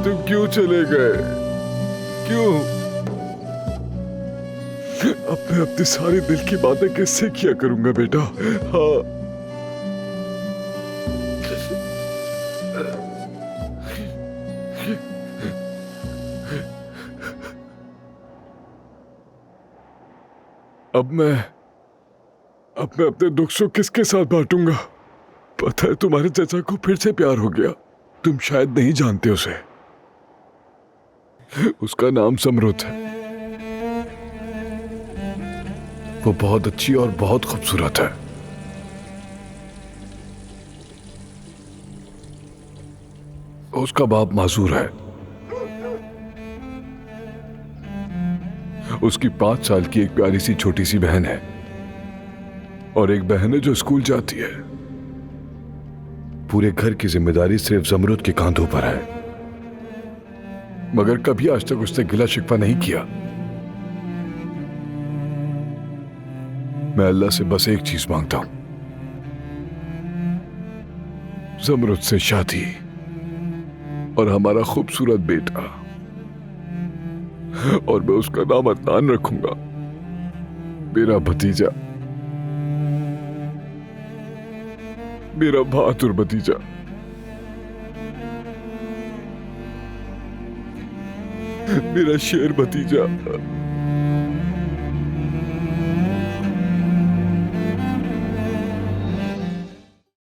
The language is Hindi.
तुम क्यों चले गए? क्यों? अब मैं अपनी सारी दिल की बातें किससे किया करूंगा बेटा? हाँ, अब मैं अपने दुख सुख किसके साथ बांटूंगा? पता है तुम्हारे चाचा को फिर से प्यार हो गया। तुम शायद नहीं जानते उसे। उसका नाम समरुत है। वो बहुत अच्छी और बहुत खूबसूरत है। उसका बाप माजूर है। उसकी 5 साल की एक प्यारी सी छोटी सी बहन है और एक बहन है जो स्कूल जाती है। पूरे घर की जिम्मेदारी सिर्फ जमरुद के कांधों पर है, मगर कभी आज तक उसने गिला शिकवा नहीं किया। मैं अल्लाह से बस एक चीज मांगता हूं, जमरुद से शादी और हमारा खूबसूरत बेटा, और मैं उसका नाम अदनान रखूंगा, मेरा भतीजा, मेरा बहादुर भतीजा। मेरा शेर भतीजा।